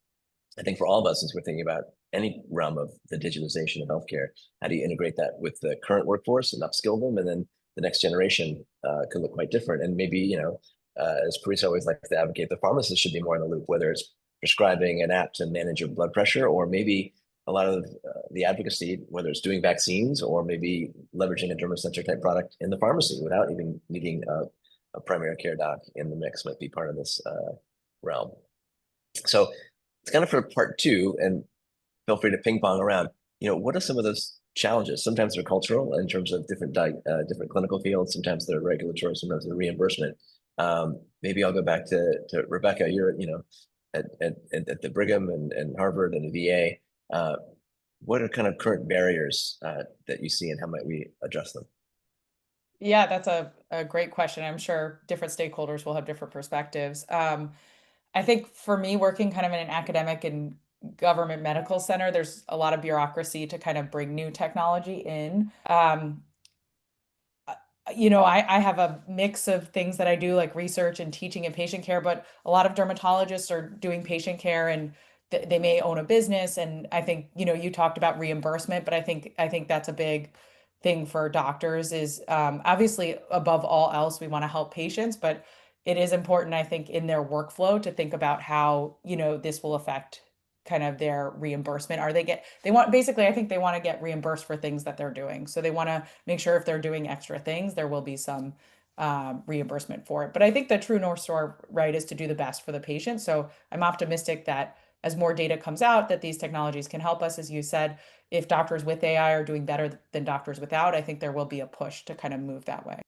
I think for all of us, as we're thinking about any realm of the digitalization of healthcare, how do you integrate that with the current workforce and upskill them? And then the next generation could look quite different. And maybe, as Parisa always likes to advocate, the pharmacist should be more in the loop, whether it's prescribing an app to manage your blood pressure, or maybe a lot of the advocacy, whether it's doing vaccines or maybe leveraging a dermocentric type product in the pharmacy without even needing a primary care doc in the mix, might be part of this realm. So it's kind of for part 2, and feel free to ping pong around. What are some of those challenges? Sometimes they're cultural in terms of different clinical fields. Sometimes they're regulatory. Sometimes they're reimbursement. Maybe I'll go back to Rebecca. You're at the Brigham and Harvard and the VA. What are kind of current barriers that you see, and how might we address them? Yeah, that's a great question. I'm sure different stakeholders will have different perspectives. I think for me, working kind of in an academic and government medical center, there's a lot of bureaucracy to kind of bring new technology in. I have a mix of things that I do, like research and teaching and patient care, but a lot of dermatologists are doing patient care, and they may own a business. And I think, you talked about reimbursement, but I think that's a big thing for doctors is obviously above all else, we want to help patients, but it is important, I think, in their workflow to think about how, this will affect kind of their reimbursement. I think they want to get reimbursed for things that they're doing. So they want to make sure if they're doing extra things, there will be some reimbursement for it. But I think the true North Star, right, is to do the best for the patient. So I'm optimistic that as more data comes out, that these technologies can help us. As you said, if doctors with AI are doing better than doctors without, I think there will be a push to kind of move that way.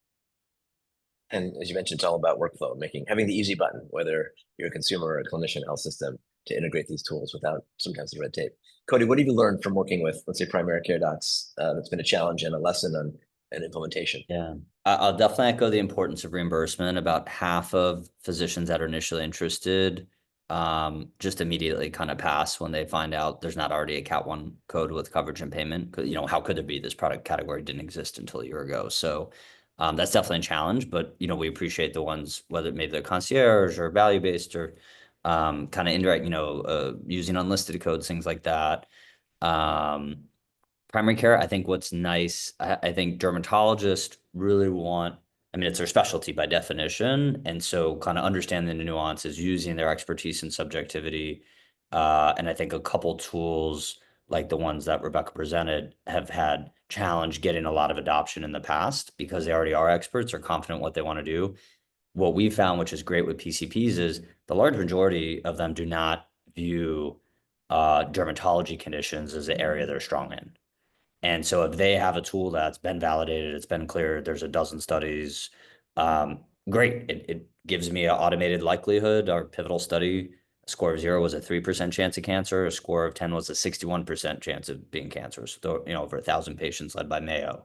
And as you mentioned, it's all about workflow, having the easy button, whether you're a consumer or a clinician health system, to integrate these tools without sometimes the red tape. Cody, what have you learned from working with, let's say, primary care docs? That's been a challenge and a lesson on an implementation. Yeah, I'll definitely echo the importance of reimbursement. About half of physicians that are initially interested just immediately kind of pass when they find out there's not already a Cat 1 code with coverage and payment. How could there be? This product category didn't exist until a year ago. So that's definitely a challenge, but we appreciate the ones, whether maybe they're concierge or value-based or kind of indirect, using unlisted codes, things like that. Primary care, I think what's nice, I think dermatologists really want, it's their specialty by definition. And so kind of understanding the nuances, using their expertise and subjectivity. And I think a couple tools like the ones that Rebecca presented have had challenge getting a lot of adoption in the past because they already are experts or confident what they want to do. What we found, which is great with PCPs, is the large majority of them do not view dermatology conditions is an area they're strong in. And so if they have a tool that's been validated, it's been cleared, there's a dozen studies, great. It gives me an automated likelihood. Our pivotal study, a score of 0 was a 3% chance of cancer. A score of 10 was a 61% chance of being cancerous. So, over 1,000 patients led by Mayo.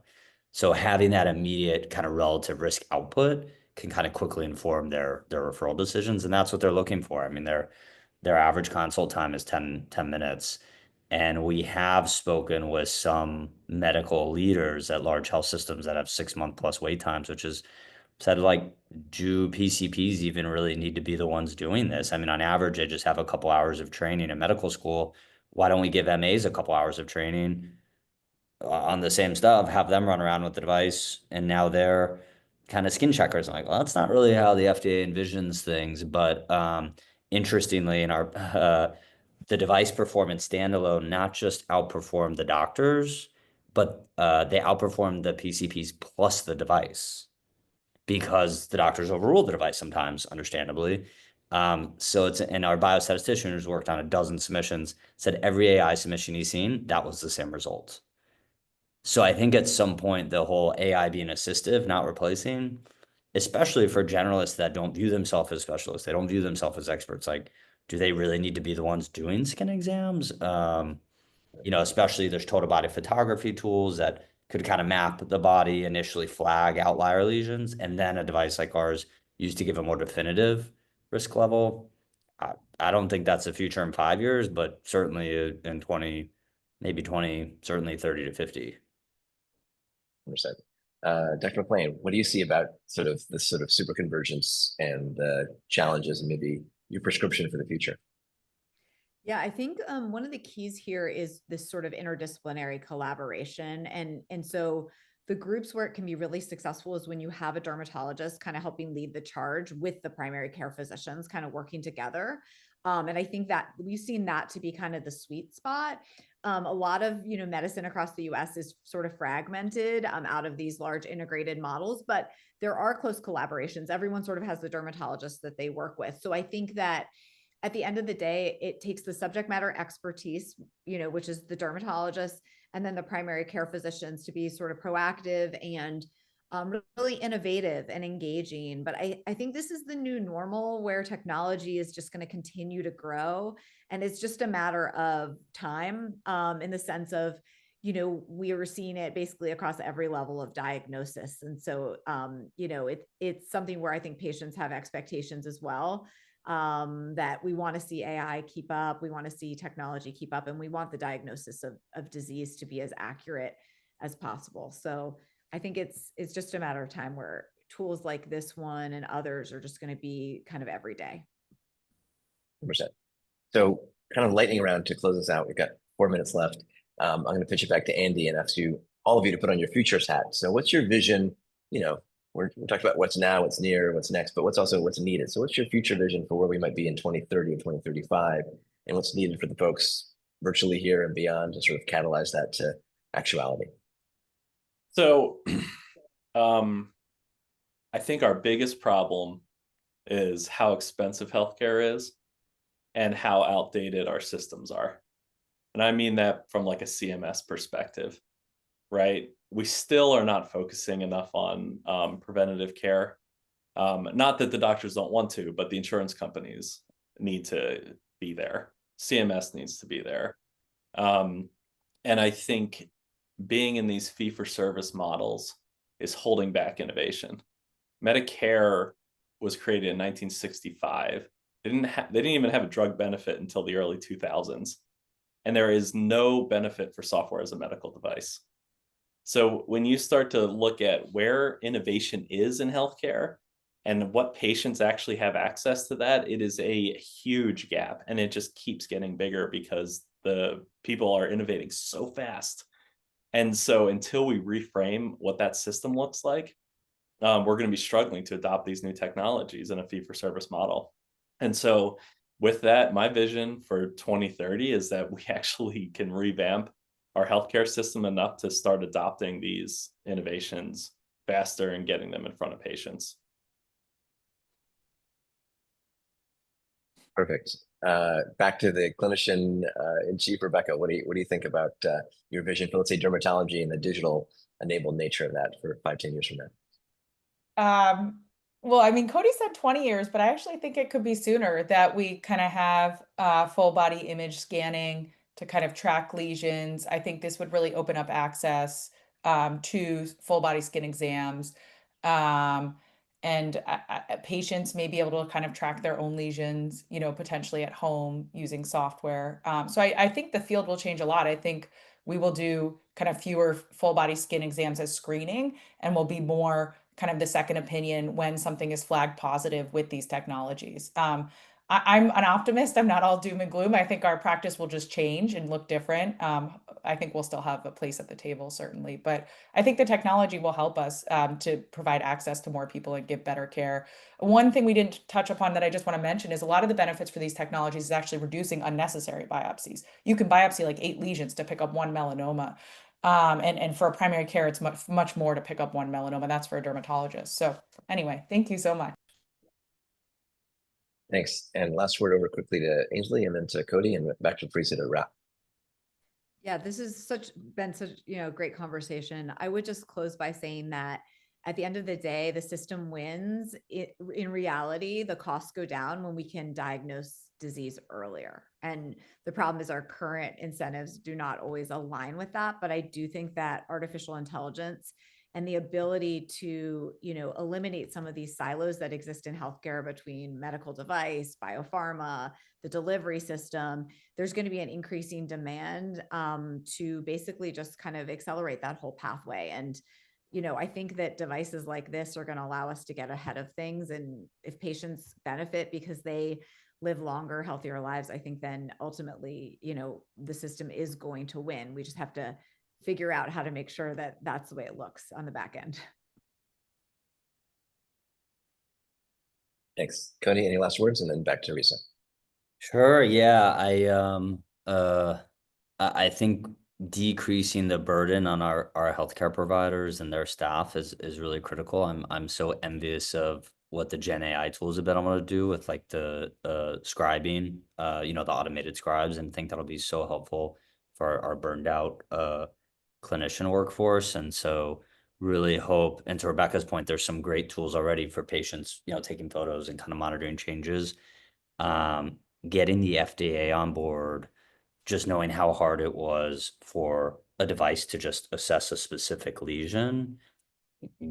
So having that immediate kind of relative risk output can kind of quickly inform their referral decisions. And that's what they're looking for. I mean, their average consult time is 10 minutes. And we have spoken with some medical leaders at large health systems that have 6-month plus wait times, which is said, like, do PCPs even really need to be the ones doing this? I mean, on average, they just have a couple hours of training in medical school. Why don't we give MAs a couple hours of training on the same stuff, have them run around with the device, and now they're kind of skin checkers? I'm like, well, that's not really how the FDA envisions things. But interestingly, in our the device performance standalone not just outperformed the doctors, but they outperformed the PCPs plus the device, because the doctors overruled the device sometimes, understandably. So it's, and our biostatistician who's worked on a dozen submissions said every AI submission he's seen, that was the same result. So I think at some point, the whole AI being assistive, not replacing, especially for generalists that don't view themselves as specialists, they don't view themselves as experts. Like, do they really need to be the ones doing skin exams? Especially there's total body photography tools that could kind of map the body, initially flag outlier lesions, and then a device like ours used to give a more definitive risk level. I don't think that's the future in 5 years, but certainly in 20, maybe 20, certainly 30 to 50. 100%. Dr. McLean, what do you see about sort of this sort of super convergence and the challenges and maybe your prescription for the future? Yeah, I think one of the keys here is this sort of interdisciplinary collaboration. And so the groups where it can be really successful is when you have a dermatologist kind of helping lead the charge with the primary care physicians kind of working together. And I think that we've seen that to be kind of the sweet spot. A lot of, medicine across the US is sort of fragmented out of these large integrated models, but there are close collaborations. Everyone sort of has the dermatologist that they work with. So I think that at the end of the day, it takes the subject matter expertise, which is the dermatologist, and then the primary care physicians to be sort of proactive and really innovative and engaging. But I think this is the new normal where technology is just going to continue to grow. And it's just a matter of time in the sense of, we are seeing it basically across every level of diagnosis. And so, it's something where I think patients have expectations as well, that we want to see AI keep up, we want to see technology keep up, and we want the diagnosis of disease to be as accurate as possible. So I think it's just a matter of time where tools like this one and others are just going to be kind of every day. 100%. So kind of lightning round to close this out. We've got 4 minutes left. I'm going to pitch it back to Andy and ask all of you to put on your futures hat. So what's your vision? We're talking about what's now, what's near, what's next, but what's needed. So what's your future vision for where we might be in 2030 and 2035, and what's needed for the folks virtually here and beyond to sort of catalyze that to actuality? So I think our biggest problem is how expensive healthcare is and how outdated our systems are. And I mean that from like a CMS perspective, right? We still are not focusing enough on preventative care. Not that the doctors don't want to, but the insurance companies need to be there. CMS needs to be there. And I think being in these fee-for-service models is holding back innovation. Medicare was created in 1965. They didn't even have a drug benefit until the early 2000s. And there is no benefit for software as a medical device. So when you start to look at where innovation is in healthcare and what patients actually have access to that, it is a huge gap. And it just keeps getting bigger because the people are innovating so fast. And so until we reframe what that system looks like, we're going to be struggling to adopt these new technologies in a fee-for-service model. And so with that, my vision for 2030 is that we actually can revamp our healthcare system enough to start adopting these innovations faster and getting them in front of patients. Perfect. back to the clinician in chief, Rebecca. What do you think about your vision for, let's say, dermatology and the digital enabled nature of that for 5-10 years from now? Well, I mean, Cody said 20 years, but I actually think it could be sooner that we kind of have full body image scanning to kind of track lesions. I think this would really open up access to full body skin exams. Um, and patients may be able to kind of track their own lesions, you know, potentially at home using software. So I think the field will change a lot. I think we will do kind of fewer full body skin exams as screening, and will be more kind of the second opinion when something is flagged positive with these technologies. I'm an optimist. I'm not all doom and gloom. I think our practice will just change and look different. I think we'll still have a place at the table, certainly, but I think the technology will help us to provide access to more people and give better care. One thing we didn't touch upon that I just want to mention is a lot of the benefits for these technologies is actually reducing unnecessary biopsies. You can biopsy like 8 lesions to pick up 1 melanoma. And for primary care, it's much more to pick up 1 melanoma. That's for a dermatologist. So anyway, thank you so much. Thanks. And last word over quickly to Ainsley, and then to Cody, and back to Teresa to wrap. Yeah, this is been such, great conversation. I would just close by saying that at the end of the day, the system wins. In reality, the costs go down when we can diagnose disease earlier. And the problem is our current incentives do not always align with that. But I do think that artificial intelligence and the ability to, eliminate some of these silos that exist in healthcare between medical device, biopharma, the delivery system, there's going to be an increasing demand to basically just kind of accelerate that whole pathway. And, I think that devices like this are going to allow us to get ahead of things. And if patients benefit because they live longer, healthier lives, I think then ultimately, the system is going to win. We just have to figure out how to make sure that that's the way it looks on the back end. Thanks. Cody, any last words? And then back to Teresa. Sure. Yeah. I think decreasing the burden on our healthcare providers and their staff is really critical. I'm so envious of what the Gen AI tools have been able to do with like the scribing, the automated scribes, and think that'll be so helpful for our burned out clinician workforce. And so really hope, and to Rebecca's point, there's some great tools already for patients, taking photos and kind of monitoring changes. Getting the FDA on board, just knowing how hard it was for a device to just assess a specific lesion,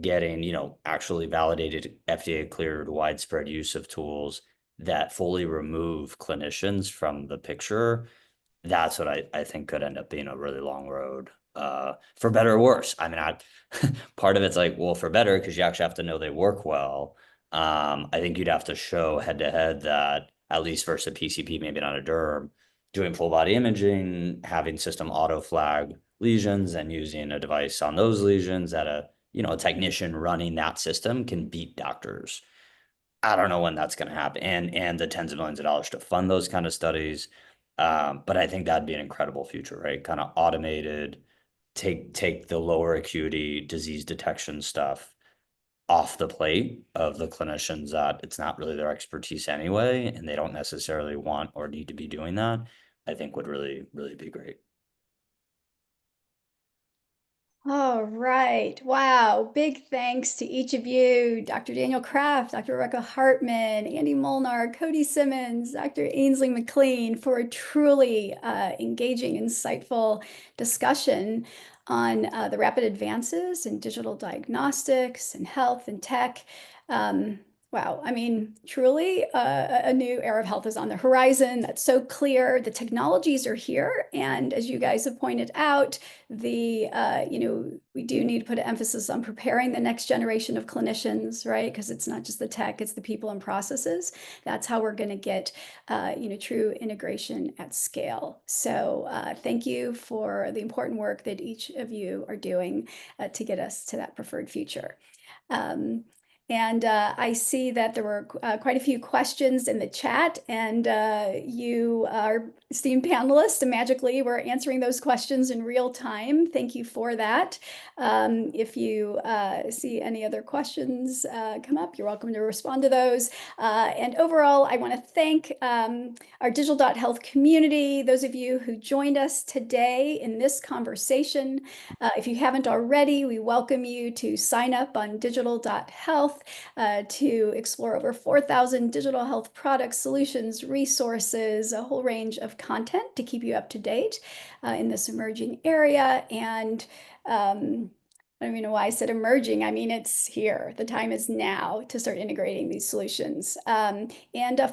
getting, actually validated, FDA cleared widespread use of tools that fully remove clinicians from the picture. That's what I think could end up being a really long road, for better or worse. I mean, part of it's like, well, for better, because you actually have to know they work well. I think you'd have to show head to head that, at least versus a PCP, maybe not a derm, doing full body imaging, having system auto flag lesions and using a device on those lesions that a technician running that system can beat doctors. I don't know when that's going to happen, and the tens of millions of dollars to fund those kind of studies. But I think that'd be an incredible future, right? Kind of automated, take the lower acuity disease detection stuff off the plate of the clinicians that it's not really their expertise anyway, and they don't necessarily want or need to be doing that. I think would really, really be great. All right. Wow. Big thanks to each of you, Dr. Daniel Kraft, Dr. Rebecca Hartman, Andy Molnar, Cody Simmons, Dr. Ainsley McLean, for a truly engaging, insightful discussion on the rapid advances in digital diagnostics and health and tech. Wow, I mean, truly a new era of health is on the horizon. That's so clear. The technologies are here, and as you guys have pointed out, we do need to put an emphasis on preparing the next generation of clinicians, right? Because it's not just the tech, it's the people and processes. That's how we're going to get, true integration at scale. So thank you for the important work that each of you are doing to get us to that preferred future. And I see that there were quite a few questions in the chat, and you, our esteemed panelists, magically were answering those questions in real time. Thank you for that. If you see any other questions come up, you're welcome to respond to those. And overall, I want to thank our Digital.Health community, those of you who joined us today in this conversation. If you haven't already, we welcome you to sign up on Digital.Health to explore over 4,000 digital health products, solutions, resources, a whole range of content to keep you up to date in this emerging area. And I don't even know why I said emerging. I mean, it's here. The time is now to start integrating these solutions. And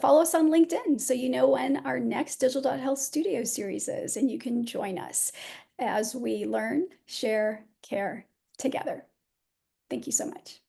follow us on LinkedIn so you know when our next Digital.Health Studio series is, and you can join us as we learn, share, care together. Thank you so much.